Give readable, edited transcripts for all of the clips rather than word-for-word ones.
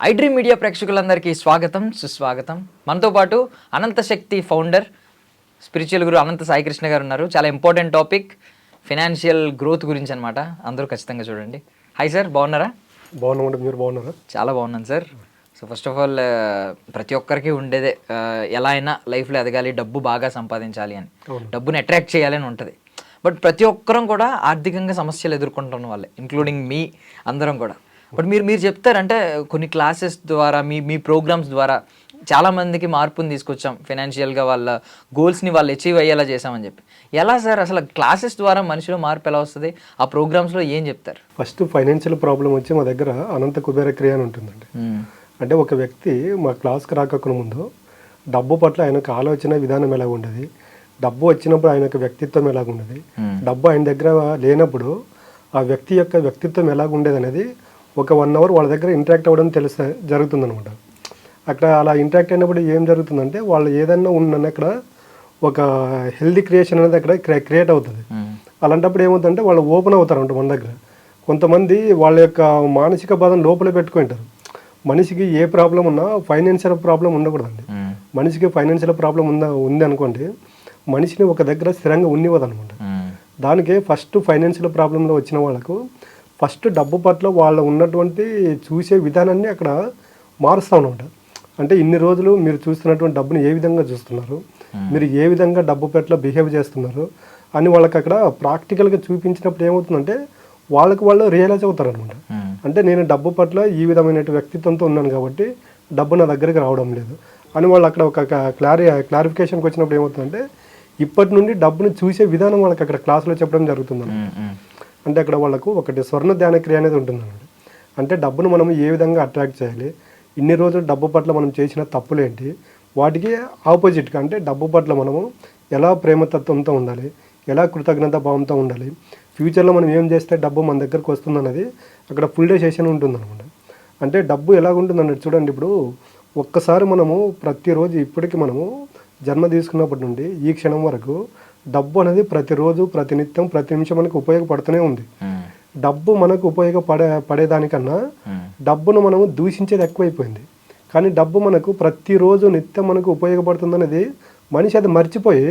IDream media ప్రేక్షకులందరికీ స్వాగతం సుస్వాగతం. మనతో పాటు అనంత శక్తి ఫౌండర్ స్పిరిచువల్ గురు అనంత సాయికృష్ణ గారు ఉన్నారు. చాలా ఇంపార్టెంట్ టాపిక్ ఫైనాన్షియల్ గ్రోత్ గురించి అనమాట. అందరూ ఖచ్చితంగా చూడండి. హాయ్ సార్, బాగున్నారా? బాగున్నామండి, మీరు బాగున్నారా? చాలా బాగున్నాను sir. So first of all ప్రతి ఒక్కరికి ఉండేదే ఎలా అయినా లైఫ్లో ఎదగాలి, డబ్బు బాగా సంపాదించాలి అని, డబ్బుని అట్రాక్ట్ చేయాలి అని ఉంటుంది. బట్ ప్రతి ఒక్కరం కూడా ఆర్థికంగా సమస్యలు ఎదుర్కొంటున్న వాళ్ళే, ఇంక్లూడింగ్ మీ అందరం కూడా. బట్ మీరు చెప్తారంటే కొన్ని క్లాసెస్ ద్వారా మీ ప్రోగ్రామ్స్ ద్వారా చాలామందికి మార్పుని తీసుకొచ్చాం, ఫైనాన్షియల్గా వాళ్ళ గోల్స్ని వాళ్ళు అచీవ్ అయ్యేలా చేసామని చెప్పి. ఎలా సార్ అసలు క్లాసెస్ ద్వారా మనిషిలో మార్పు ఎలా వస్తుంది? ఆ ప్రోగ్రామ్స్లో ఏం చెప్తారు? ఫస్ట్ ఫైనాన్షియల్ ప్రాబ్లం వచ్చి మా దగ్గర అనంత కుబేర క్రియ అని ఉంటుందండి. అంటే ఒక వ్యక్తి మా క్లాస్కి రాకకుండా ముందు డబ్బు పట్ల ఆయనకు ఆలోచన విధానం ఎలా ఉండేది, డబ్బు వచ్చినప్పుడు ఆయన యొక్క వ్యక్తిత్వం ఎలాగ ఉండేది, డబ్బు ఆయన దగ్గర లేనప్పుడు ఆ వ్యక్తి యొక్క వ్యక్తిత్వం ఎలాగ ఉండేది అనేది ఒక 1 అవర్ వాళ్ళ దగ్గర ఇంటరాక్ట్ అవ్వడం జరుగుతుందనమాట. అక్కడ అలా ఇంటరాక్ట్ అయినప్పుడు ఏం జరుగుతుందంటే వాళ్ళు ఏదైనా ఉన్న అక్కడ ఒక హెల్దీ క్రియేషన్ అనేది అక్కడ క్రియేట్ అవుతుంది. అలాంటప్పుడు ఏమవుతుందంటే వాళ్ళు ఓపెన్ అవుతారంట మన దగ్గర. కొంతమంది వాళ్ళ యొక్క మానసిక బాధను లోపల పెట్టుకుంటారు. మనిషికి ఏ ప్రాబ్లం ఉన్నా ఫైనాన్షియల్ ప్రాబ్లం ఉండకూడదండి. మనిషికి ఫైనాన్షియల్ ప్రాబ్లం ఉంది అనుకోండి, మనిషిని ఒక దగ్గర స్థిరంగా ఉన్నివ్వదు అనమాట. దానికే ఫస్ట్ ఫైనాన్షియల్ ప్రాబ్లంలో వచ్చిన వాళ్ళకు ఫస్ట్ డబ్బు పట్ల వాళ్ళు ఉన్నటువంటి చూసే విధానాన్ని అక్కడ మారుస్తూ అనమాట. అంటే ఇన్ని రోజులు మీరు చూస్తున్నటువంటి డబ్బుని ఏ విధంగా చూస్తున్నారు, మీరు ఏ విధంగా డబ్బు పట్ల బిహేవ్ చేస్తున్నారు అని వాళ్ళకి అక్కడ ప్రాక్టికల్గా చూపించినప్పుడు ఏమవుతుందంటే వాళ్ళకు వాళ్ళు రియలైజ్ అవుతారు అనమాట. అంటే నేను డబ్బు పట్ల ఈ విధమైన వ్యక్తిత్వంతో ఉన్నాను కాబట్టి డబ్బు నా దగ్గరికి రావడం లేదు అని వాళ్ళు అక్కడ ఒక క్లారిఫికేషన్కి వచ్చినప్పుడు ఏమవుతుందంటే ఇప్పటి నుండి డబ్బుని చూసే విధానం వాళ్ళకి అక్కడ క్లాసులో చెప్పడం జరుగుతుంది. అంటే అక్కడ వాళ్ళకు ఒకటి స్వర్ణ ధ్యాన క్రియ అనేది ఉంటుందన్నమాట. అంటే డబ్బును మనం ఏ విధంగా అట్రాక్ట్ చేయాలి, ఇన్ని రోజులు డబ్బు పట్ల మనం చేసిన తప్పులేంటి, వాటికి ఆపోజిట్గా అంటే డబ్బు పట్ల మనము ఎలా ప్రేమతత్వంతో ఉండాలి, ఎలా కృతజ్ఞత భావంతో ఉండాలి, ఫ్యూచర్లో మనం ఏం చేస్తే డబ్బు మన దగ్గరకు వస్తుందన్నది అక్కడ ఫుల్ డే సెషన్ ఉంటుందన్నమాట. అంటే డబ్బు ఎలాగుంటుందన్నట్టు చూడండి, ఇప్పుడు ఒక్కసారి మనము ప్రతిరోజు ఇప్పటికీ మనము జన్మ తీసుకున్నప్పటి నుండి ఈ క్షణం వరకు డబ్బు అనేది ప్రతిరోజు ప్రతినిత్యం ప్రతి నిమిషం మనకు ఉపయోగపడుతూనే ఉంది. డబ్బు మనకు పడేదానికన్నా డబ్బును మనము దూషించేది ఎక్కువైపోయింది. కానీ డబ్బు మనకు ప్రతిరోజు నిత్యం మనకు ఉపయోగపడుతుంది అనేది మనిషి అది మర్చిపోయి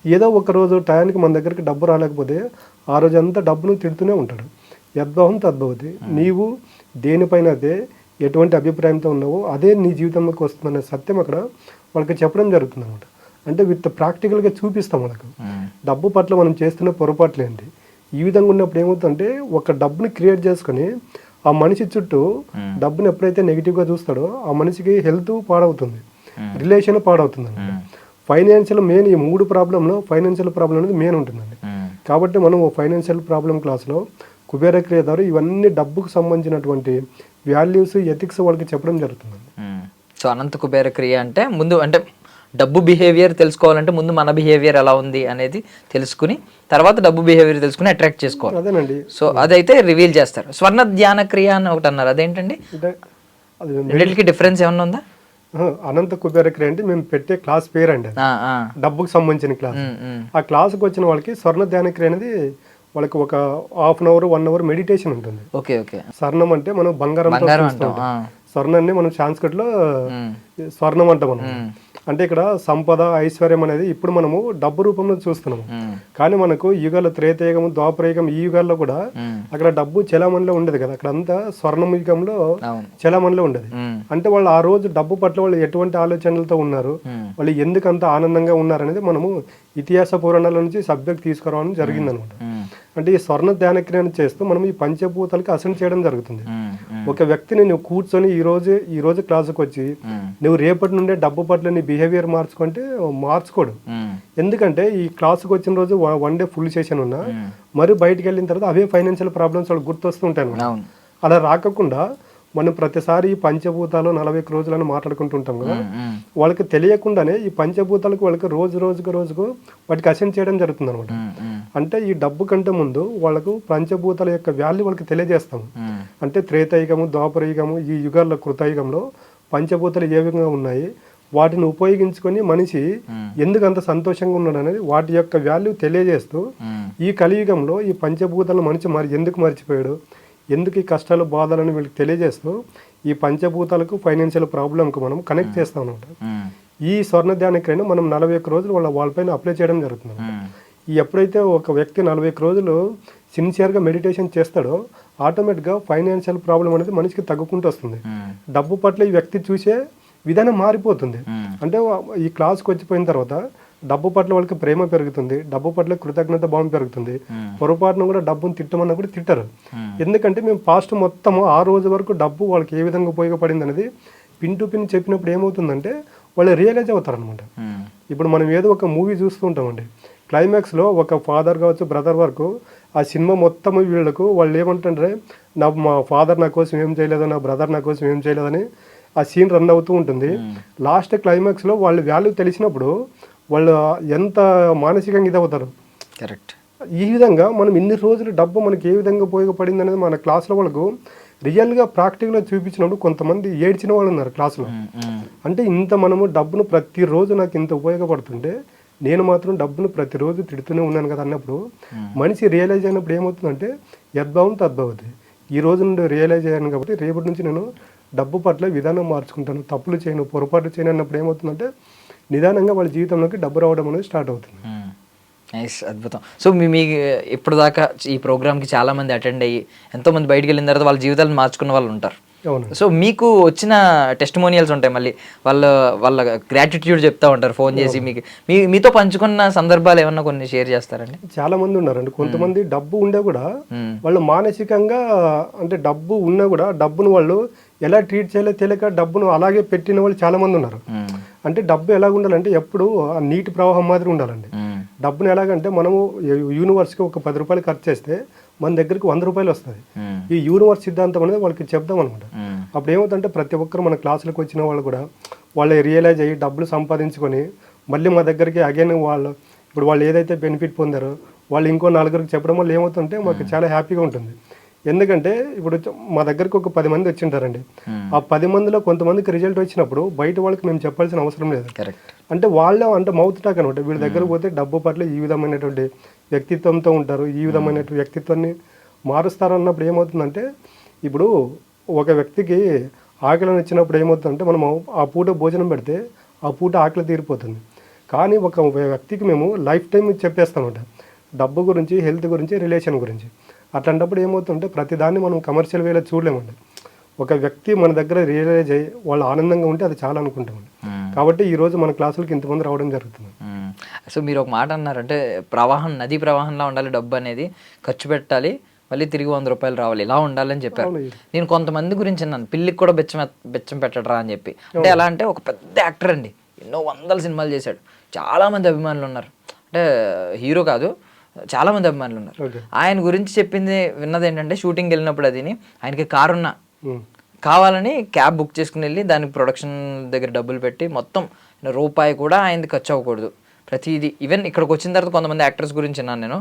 ఏదో ఒక రోజు టయానికి మన దగ్గరికి డబ్బు రాలేకపోతే ఆ రోజు అంతా డబ్బును తిడుతూనే ఉంటాడు. యద్భావం తద్భవతి. నీవు దేనిపైన అయితే ఎటువంటి అభిప్రాయంతో ఉన్నావో అదే నీ జీవితంలోకి వస్తుందనే సత్యం అక్కడ వాళ్ళకి చెప్పడం జరుగుతుంది అనమాట. అంటే విత్ ప్రాక్టికల్గా చూపిస్తాం వాళ్ళకు డబ్బు పట్ల మనం చేస్తున్న పొరపాట్లు ఏంటి. ఈ విధంగా ఉన్నప్పుడు ఏమవుతుందంటే ఒక డబ్బుని క్రియేట్ చేసుకొని ఆ మనిషి చుట్టూ డబ్బుని ఎప్పుడైతే నెగిటివ్గా చూస్తాడో ఆ మనిషికి హెల్త్ పాడవుతుంది, రిలేషన్ పాడవుతుంది అనమాట. ఫైనాన్షియల్ మెయిన్ ఈ 3 ప్రాబ్లంలో ఫైనాన్షియల్ ప్రాబ్లం అనేది మెయిన్ ఉంటుందండి. కాబట్టి మనం ఫైనాన్షియల్ ప్రాబ్లం క్లాస్లో కుబేర క్రియ ద్వారా ఇవన్నీ డబ్బుకు సంబంధించినటువంటి వాల్యూస్, ఎథిక్స్ వాళ్ళకి చెప్పడం జరుగుతుందండి. సో అనంత కుబేర క్రియ అంటే ముందు అంటే డబ్బు బిహేవియర్ తెలుసుకోవాలంటే ముందు మన బిహేవియర్ ఎలా ఉంది అనేది తెలుసుకుని తర్వాత డబ్బు బిహేవియర్ తెలుసుకుని అట్రాక్ట్ చేసుకోవాలి. అదేనండి. సో అదైతే రివీల్ చేస్తారు. స్వర్ణ ధ్యాన క్రియ అని ఒకటి అన్నారు, అదేంటండి? రెండింటికి డిఫరెన్స్ ఏమన్నా ఉందా? అనంత కుబేర క్రియ అంటే మేము పెట్టే క్లాస్ పేరు అండి, డబ్బుకు సంబంధించిన క్లాస్. ఆ క్లాస్కి వచ్చిన వాళ్ళకి స్వర్ణ ధ్యాన క్రియ అనేది వాళ్ళకి ఒక 1/2 అవర్ 1 అవర్ మెడిటేషన్ ఉంటుంది. Okay okay. స్వర్ణం అంటే మనం బంగారం, స్వర్ణాన్ని మనం సాంస్క్రిట్ లో స్వర్ణం అంటాం మనం. అంటే ఇక్కడ సంపద, ఐశ్వర్యం అనేది ఇప్పుడు మనము డబ్బు రూపంలో చూస్తున్నాము. కానీ మనకు యుగాలు త్రేతయుగము, ద్వాపరయుగం ఈ యుగాల్లో కూడా అక్కడ డబ్బు చలామణిలో ఉండేది కదా. అక్కడ అంతా స్వర్ణం యుగంలో చలామణిలో ఉండేది. అంటే వాళ్ళు ఆ రోజు డబ్బు పట్ల వాళ్ళు ఎటువంటి ఆలోచనలతో ఉన్నారు, వాళ్ళు ఎందుకు అంత ఆనందంగా ఉన్నారు అనేది మనము ఇతిహాస పురాణాల నుంచి సబ్జెక్ట్ తీసుకురావడం జరిగింది అనమాట. అంటే ఈ స్వర్ణ ధ్యాన క్రియను చేస్తూ మనం ఈ పంచభూతాలకి అసెంట్ చేయడం జరుగుతుంది. ఒక వ్యక్తిని నువ్వు కూర్చొని ఈ రోజు క్లాసుకు వచ్చి నువ్వు రేపటి నుండే డబ్బు పట్ల నీ బిహేవియర్ మార్చుకుంటే మార్చుకోడు. ఎందుకంటే ఈ క్లాసుకు వచ్చిన రోజు 1 డే ఫుల్ సెషన్ ఉన్నా మరి బయటకు వెళ్ళిన తర్వాత అవే ఫైనాన్షియల్ ప్రాబ్లమ్స్ వాళ్ళు గుర్తొస్తూ ఉంటాయి. అలా రాకుండా మనం ప్రతిసారి ఈ పంచభూతాలు 40 రోజులని మాట్లాడుకుంటుంటాం కదా, వాళ్ళకి తెలియకుండానే ఈ పంచభూతాలకు వాళ్ళకి రోజుకు వాటికి అసెంట్ చేయడం జరుగుతుంది అనమాట. అంటే ఈ డబ్బు కంటే ముందు వాళ్ళకు పంచభూతాల యొక్క వాల్యూ వాళ్ళకి తెలియజేస్తాము. అంటే త్రేతయుగము, ద్వాపరయుగము ఈ యుగాల్లో కృతయుగంలో పంచభూతాలు ఏ విధంగా ఉన్నాయి, వాటిని ఉపయోగించుకొని మనిషి ఎందుకు అంత సంతోషంగా ఉన్నాడు అనేది వాటి యొక్క వాల్యూ తెలియజేస్తూ ఈ కలియుగంలో ఈ పంచభూతాలను మనిషి ఎందుకు మర్చిపోయాడు, ఎందుకు ఈ కష్టాలు బాధలను వీళ్ళకి తెలియజేస్తూ ఈ పంచభూతాలకు ఫైనాన్షియల్ ప్రాబ్లంకు మనం కనెక్ట్ చేస్తాం అనమాట. ఈ స్వర్ణ ధ్యాన క్రియను మనం 41 రోజులు వాళ్ళపైన అప్లై చేయడం జరుగుతుంది. ఎప్పుడైతే ఒక వ్యక్తి 41 రోజులు సిన్సియర్గా మెడిటేషన్ చేస్తాడో ఆటోమేటిక్గా ఫైనాన్షియల్ ప్రాబ్లం అనేది మనిషికి తగ్గుకుంటూ వస్తుంది. డబ్బు పట్ల ఈ వ్యక్తి చూసే విధానం మారిపోతుంది. అంటే ఈ క్లాస్కి వచ్చిపోయిన తర్వాత డబ్బు పట్ల వాళ్ళకి ప్రేమ పెరుగుతుంది, డబ్బు పట్ల కృతజ్ఞత భావం పెరుగుతుంది. పొరపాటున కూడా డబ్బును తిట్టమన్నా కూడా తిట్టరు. ఎందుకంటే మేము పాస్ట్ మొత్తము ఆ రోజు వరకు డబ్బు వాళ్ళకి ఏ విధంగా ఉపయోగపడింది అనేది పిన్ టు పిన్ చెప్పినప్పుడు ఏమవుతుందంటే వాళ్ళు రియలైజ్ అవుతారనమాట. ఇప్పుడు మనం ఏదో ఒక మూవీ చూస్తూ ఉంటామండి, క్లైమాక్స్లో ఒక ఫాదర్ కావచ్చు బ్రదర్ వరకు ఆ సినిమా మొత్తం వీళ్ళకు వాళ్ళు ఏమంటారంటే మా ఫాదర్ నా కోసం ఏం చేయలేదు, నా బ్రదర్ నా కోసం ఏం చేయలేదని ఆ సీన్ రన్ అవుతూ ఉంటుంది. లాస్ట్ క్లైమాక్స్లో వాళ్ళు వాల్యూ తెలిసినప్పుడు వాళ్ళు ఎంత మానసికంగా ఇదవుతారు. కరెక్ట్. ఈ విధంగా మనం ఇన్ని రోజులు డబ్బు మనకి ఏ విధంగా ఉపయోగపడింది అనేది మన క్లాస్లో వాళ్ళకు రియల్గా ప్రాక్టికల్గా చూపించినప్పుడు కొంతమంది ఏడ్చిన వాళ్ళు ఉన్నారు క్లాసులో. అంటే ఇంత మనము డబ్బును ప్రతిరోజు నాకు ఇంత ఉపయోగపడుతుంటే నేను మాత్రం డబ్బును ప్రతిరోజు తిడుతూనే ఉన్నాను కదా అన్నప్పుడు మనిషి రియలైజ్ అయినప్పుడు ఏమవుతుందంటే యద్భావం తద్భవతి. ఈ రోజు నుండి రియలైజ్ అయ్యాను కాబట్టి రేపటి నుంచి నేను డబ్బు పట్ల విధానం మార్చుకుంటాను, తప్పులు చేయను, పొరపాటు చేయను అన్నప్పుడు ఏమవుతుందంటే నిదానంగా వాళ్ళ జీవితంలోకి డబ్బు రావడం అనేది స్టార్ట్ అవుతుంది. నైస్, అద్భుతం. సో మీకు ఇప్పుడు దాకా ఈ ప్రోగ్రామ్కి చాలామంది అటెండ్ అయ్యి ఎంతోమంది బయటికి వెళ్ళిన తర్వాత వాళ్ళ జీవితాలను మార్చుకున్న వాళ్ళు ఉంటారు. సో మీకు వచ్చిన టెస్టిమోనియల్స్ ఉంటాయి, మళ్ళీ వాళ్ళ గ్రాటిట్యూడ్ చెప్తా ఉంటారు ఫోన్ చేసి. మీకు మీతో పంచుకున్న సందర్భాలు ఏమన్నా కొన్ని షేర్ చేస్తారండి? చాలా మంది ఉన్నారండి. కొంతమంది డబ్బు ఉండే కూడా వాళ్ళు మానసికంగా, అంటే డబ్బు ఉన్నా కూడా డబ్బును వాళ్ళు ఎలా ట్రీట్ చేయాలో తెలియక డబ్బును అలాగే పెట్టిన వాళ్ళు చాలా మంది ఉన్నారు. అంటే డబ్బు ఎలాగ ఉండాలంటే ఎప్పుడు ఆ నీటి ప్రవాహం మాదిరి ఉండాలండి. డబ్బును ఎలాగంటే మనము యూనివర్స్కి ఒక 10 రూపాయలు ఖర్చు చేస్తే మన దగ్గరికి 100 రూపాయలు వస్తుంది. ఈ యూనివర్స్ సిద్ధాంతం అనేది వాళ్ళకి చెప్దాం అనమాట. అప్పుడు ఏమవుతుందంటే ప్రతి ఒక్కరు మన క్లాసులకు వచ్చిన వాళ్ళు కూడా వాళ్ళు రియలైజ్ అయ్యి డబ్బులు సంపాదించుకొని మళ్ళీ మా దగ్గరికి అగైన్ ఇప్పుడు వాళ్ళు ఏదైతే బెనిఫిట్ పొందారో వాళ్ళు ఇంకో 4గురికి చెప్పడం వల్ల ఏమవుతుందంటే మాకు చాలా హ్యాపీగా ఉంటుంది. ఎందుకంటే ఇప్పుడు మా దగ్గరికి ఒక 10 మంది వచ్చింటారండి. ఆ 10 మందిలో కొంతమందికి రిజల్ట్ వచ్చినప్పుడు బయట వాళ్ళకి మేము చెప్పాల్సిన అవసరం లేదు. అంటే వాళ్ళే అంటే మౌత్ టాక్ అనమాట. వీళ్ళ దగ్గర పోతే డబ్బు పట్ల ఈ విధమైనటువంటి వ్యక్తిత్వంతో ఉంటారు, ఈ విధమైనటువంటి వ్యక్తిత్వాన్ని మారుస్తారు అన్నప్పుడు ఏమవుతుందంటే ఇప్పుడు ఒక వ్యక్తికి ఆకలి వచ్చినప్పుడు ఏమవుతుందంటే మనం ఆ పూట భోజనం పెడితే ఆ పూట ఆకలి తీరిపోతుంది. కానీ ఒక వ్యక్తికి మేము లైఫ్ టైం చెప్పేస్తామంట డబ్బు గురించి, హెల్త్ గురించి, రిలేషన్ గురించి. అట్లాంటప్పుడు ఏమవుతుందంటే ప్రతిదాన్ని మనం కమర్షియల్ వేలో చూడలేమండి. ఒక వ్యక్తి మన దగ్గర రియలైజ్ అయ్యి వాళ్ళు ఆనందంగా ఉంటే అది చాలా అనుకుంటామండి. కాబట్టి ఈరోజు మన క్లాసులకి ఇంతమంది రావడం జరుగుతుంది. సో మీరు ఒక మాట అన్నారంటే ప్రవాహం, నదీ ప్రవాహంలో ఉండాలి డబ్బు అనేది, ఖర్చు పెట్టాలి మళ్ళీ తిరిగి 100 రూపాయలు రావాలి, ఇలా ఉండాలని చెప్పారు. నేను కొంతమంది గురించి అన్నాను, పిల్లికి కూడా బెచ్చం పెట్టడరా అని చెప్పి. అంటే ఎలా అంటే ఒక పెద్ద యాక్టర్ అండి, ఎన్నో 100 సినిమాలు చేశాడు, చాలామంది అభిమానులు ఉన్నారు. అంటే హీరో కాదు, చాలా మంది అభిమానులు ఉన్నారు. ఆయన గురించి చెప్పింది విన్నది ఏంటంటే షూటింగ్ వెళ్ళినప్పుడు అదిని ఆయనకి కారున్నా కావాలని క్యాబ్ బుక్ చేసుకుని వెళ్ళి దానికి ప్రొడక్షన్ దగ్గర డబ్బులు పెట్టి మొత్తం రూపాయి కూడా ఆయనది ఖర్చు అవ్వకూడదు ప్రతిదీ. ఈవెన్ ఇక్కడికి వచ్చిన తర్వాత కొంతమంది యాక్టర్స్ గురించి విన్నాను నేను,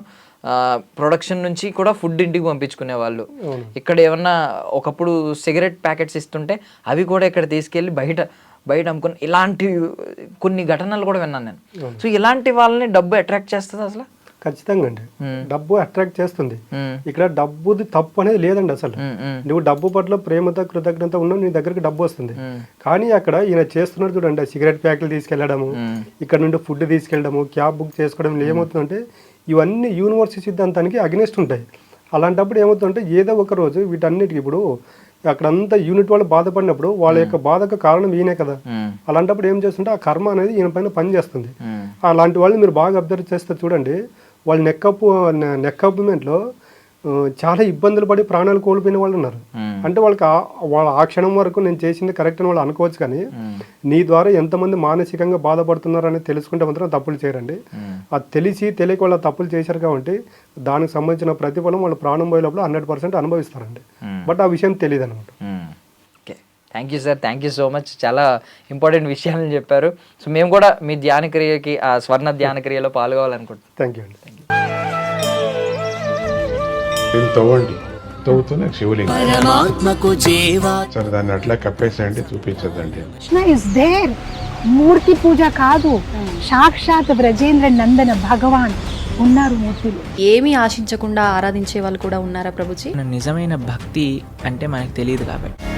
ప్రొడక్షన్ నుంచి కూడా ఫుడ్ ఇంటికి పంపించుకునే వాళ్ళు. ఇక్కడ ఏమన్నా ఒకప్పుడు సిగరెట్ ప్యాకెట్స్ ఇస్తుంటే అవి కూడా ఇక్కడ తీసుకెళ్ళి బయట అమ్ముకుని, ఇలాంటి కొన్ని ఘటనలు కూడా విన్నాను నేను. సో ఇలాంటి వాళ్ళని డబ్బు అట్రాక్ట్ చేస్తుంది అసలు? ఖచ్చితంగా అండి, డబ్బు అట్రాక్ట్ చేస్తుంది. ఇక్కడ డబ్బుది తప్పు అనేది లేదండి. అసలు నువ్వు డబ్బు పట్ల ప్రేమతో కృతజ్ఞత ఉన్నావు, నీ దగ్గరికి డబ్బు వస్తుంది. కానీ అక్కడ ఈయన చేస్తున్నాడు చూడండి, సిగరెట్ ప్యాకెట్లు తీసుకెళ్లడము, ఇక్కడ నుండి ఫుడ్ తీసుకెళ్ళడము, క్యాబ్ బుక్ చేసుకోవడం, ఏమవుతుందంటే ఇవన్నీ యూనివర్సిటీ సిద్ధాంతానికి అగెనిస్ట్ ఉంటాయి. అలాంటప్పుడు ఏమవుతుందంటే ఏదో ఒక రోజు వీటన్నిటికి ఇప్పుడు అక్కడంతా యూనిట్ వాళ్ళు బాధపడినప్పుడు వాళ్ళ యొక్క బాధకు కారణం ఈయనే కదా. అలాంటప్పుడు ఏం చేస్తుంటే ఆ కర్మ అనేది ఈయన పైన పని చేస్తుంది. అలాంటి వాళ్ళు మీరు బాగా అబ్జర్వ్ చేస్తే చూడండి, వాళ్ళు నెక్కప్మెంట్లో చాలా ఇబ్బందులు పడి ప్రాణాలు కోల్పోయిన వాళ్ళు ఉన్నారు. అంటే వాళ్ళ ఆ క్షణం వరకు నేను చేసింది కరెక్ట్ అని వాళ్ళు అనుకోవచ్చు, కానీ నీ ద్వారా ఎంతమంది మానసికంగా బాధపడుతున్నారు అనేది తెలుసుకుంటే మాత్రం తప్పులు చేయరండి. అది తెలియక వాళ్ళు తప్పులు చేశారు కాబట్టి దానికి సంబంధించిన ప్రతిఫలం వాళ్ళు ప్రాణం పోయే లోపల 100% అనుభవిస్తారండి. బట్ ఆ విషయం తెలియదు అనమాట. Thank you sir, thank you so much. చాలా ఇంపార్టెంట్ విషయాలను చెప్పారు. సో మేము కూడా మీ ధ్యాన క్రియకి, ఆ స్వర్ణ ధ్యాన క్రియలో పాల్గొవాలనుకుంటున్నాం. థ్యాంక్ యూ అండి. తవ్వండి, తవ్వుతూనే శివలింగం సరే దాన్ని అట్లా కప్పేసేయండి, చూపించదండి. కృష్ణ ఇస్ దేర్, మూర్తి పూజ కాదు, సాక్షాత్ బ్రజేంద్ర నందన భగవాన్ ఉన్నారు మూర్తిలో. ఏమీ ఆశించకుండా ఆరాధించే వాళ్ళు కూడా ఉన్నారా ప్రభుజీ? నిజమైన భక్తి అంటే మనకు తెలియదు కాబట్టి